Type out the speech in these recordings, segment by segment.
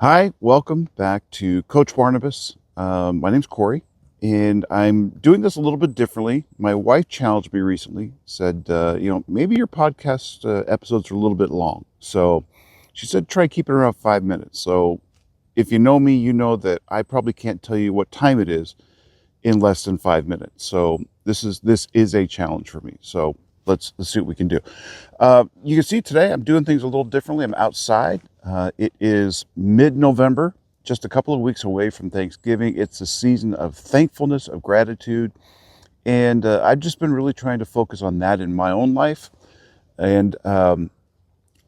Hi, welcome back to Coach Barnabas. My name's Corey, and I'm doing this a little bit differently. My wife challenged me recently, said, maybe your podcast episodes are a little bit long. So she said, try keeping it around 5 minutes. So if you know me, you know that I probably can't tell you what time it is in less than 5 minutes. So this is a challenge for me. So let's see what we can do. You can see today I'm doing things a little differently. I'm outside. It is mid-November, just a couple of weeks away from Thanksgiving. It's a season of thankfulness, of gratitude, and I've just been really trying to focus on that in my own life. And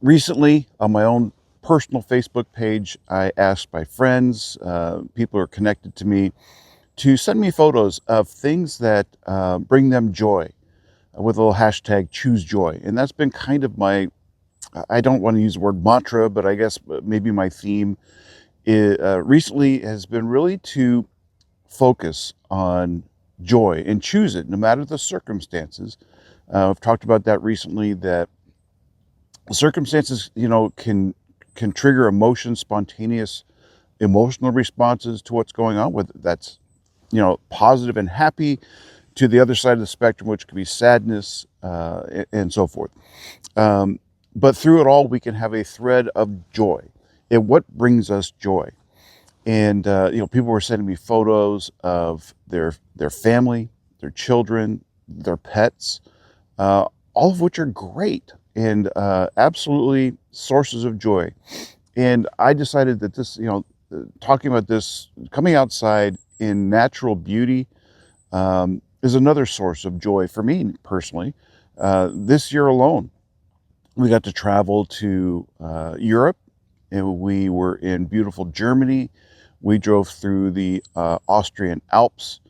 recently, on my own personal Facebook page, I asked my friends, people who are connected to me, to send me photos of things that bring them joy with a little hashtag choose joy. And that's been kind of my, I don't want to use the word mantra, but I guess maybe my theme recently has been really to focus on joy and choose it no matter the circumstances. I've talked about that recently, that circumstances, can trigger emotions, spontaneous emotional responses to what's going on with it. That's, positive and happy, to the other side of the spectrum, which could be sadness and so forth. But through it all, we can have a thread of joy. And what brings us joy? And people were sending me photos of their family, their children, their pets, all of which are great and absolutely sources of joy. And I decided that this, talking about this, coming outside in natural beauty, is another source of joy for me personally. This year alone, we got to travel to Europe, and we were in beautiful Germany. We drove through the Austrian Alps.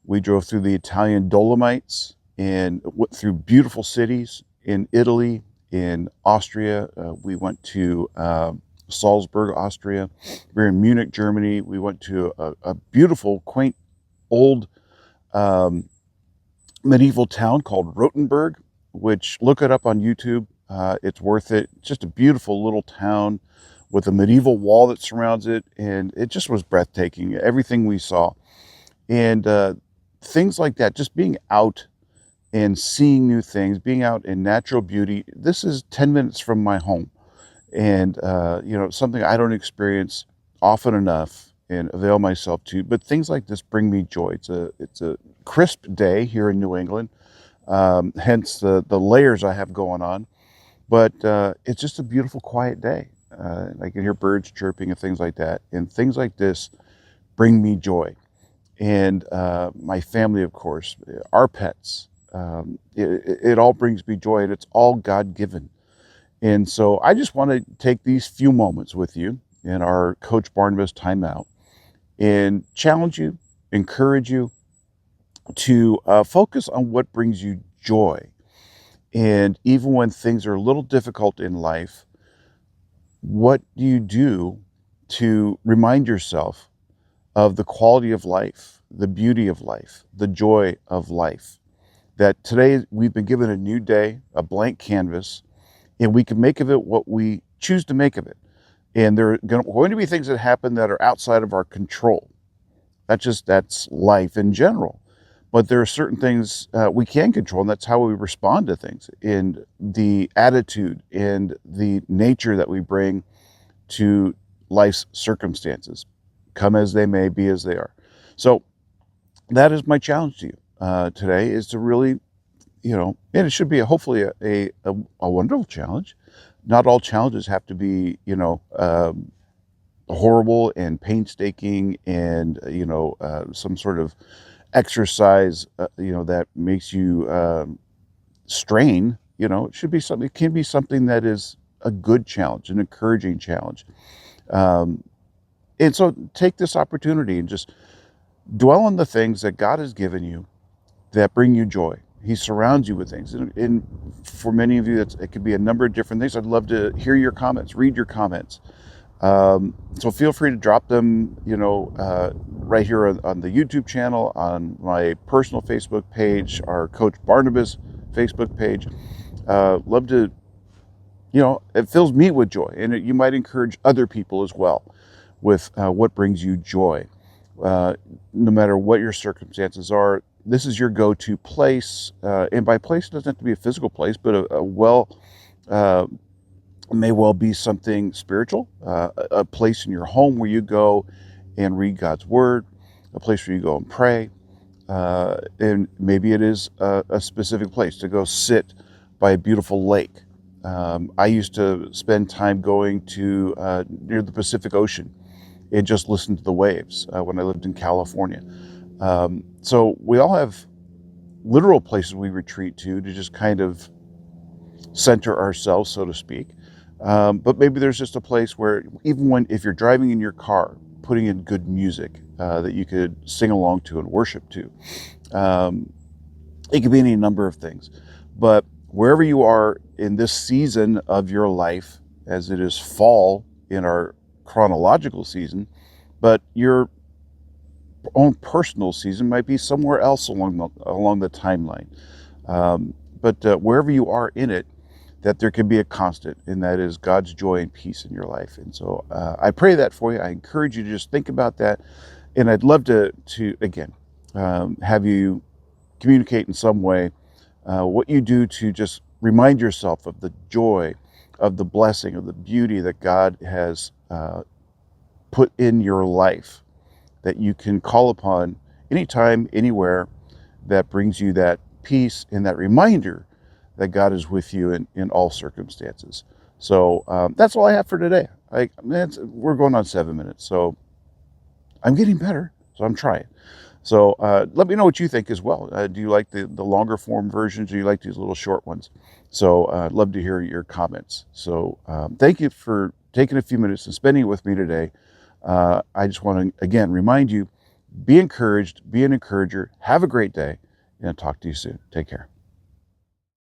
We drove through the Italian Dolomites and went through beautiful cities in Italy, in Austria. We went to Salzburg, Austria. We were in Munich, Germany. We went to a beautiful, quaint, old medieval town called Rothenburg, which, look it up on YouTube. It's worth it. Just a beautiful little town with a medieval wall that surrounds it, and it just was breathtaking, everything we saw. And things like that, just being out and seeing new things, being out in natural beauty. This is 10 minutes from my home, and something I don't experience often enough and avail myself to. But things like this bring me joy. It's a crisp day here in New England, hence the layers I have going on. But it's just a beautiful, quiet day. I can hear birds chirping and things like that. And things like this bring me joy. And my family, of course, our pets. It all brings me joy, and it's all God-given. And so I just want to take these few moments with you in our Coach Barnabas Timeout and challenge you, encourage you to focus on what brings you joy. And even when things are a little difficult in life, what do you do to remind yourself of the quality of life, the beauty of life, the joy of life? That today we've been given a new day, a blank canvas, and we can make of it what we choose to make of it. And there are going to be things that happen that are outside of our control. That's life in general. But there are certain things we can control, and that's how we respond to things, and the attitude and the nature that we bring to life's circumstances, come as they may, be as they are. So that is my challenge to you today, is to really, and it should be hopefully a wonderful challenge. Not all challenges have to be, horrible and painstaking and, some sort of exercise, that makes you strain. It should be something, it can be something that is a good challenge, an encouraging challenge. And so take this opportunity and just dwell on the things that God has given you that bring you joy. He surrounds you with things. And for many of you, it could be a number of different things. I'd love to hear your comments, read your comments. So feel free to drop them, right here on the YouTube channel, on my personal Facebook page, our Coach Barnabas Facebook page. Love to, it fills me with joy, and you might encourage other people as well. with what brings you joy. No matter what your circumstances are, this is your go-to place. And by place, it doesn't have to be a physical place, but uh, may well be something spiritual, a place in your home where you go and read God's word, a place where you go and pray. And maybe it is a specific place to go sit by a beautiful lake. I used to spend time going to near the Pacific Ocean and just listen to the waves when I lived in California. So we all have literal places we retreat to just kind of center ourselves, so to speak. But maybe there's just a place where if you're driving in your car, putting in good music that you could sing along to and worship to. It could be any number of things. But wherever you are in this season of your life, as it is fall in our chronological season, but your own personal season might be somewhere else along the timeline. But wherever you are in it, that there can be a constant, and that is God's joy and peace in your life. And so I pray that for you. I encourage you to just think about that. And I'd love to again, have you communicate in some way what you do to just remind yourself of the joy, of the blessing, of the beauty that God has put in your life, that you can call upon anytime, anywhere, that brings you that peace and that reminder that God is with you in all circumstances. So that's all I have for today. We're going on 7 minutes, so I'm getting better, so I'm trying. So let me know what you think as well. Do you like the longer form versions? Do you like these little short ones? So I'd love to hear your comments. So thank you for taking a few minutes and spending it with me today. I just want to, again, remind you, be encouraged, be an encourager, have a great day, and I'll talk to you soon. Take care.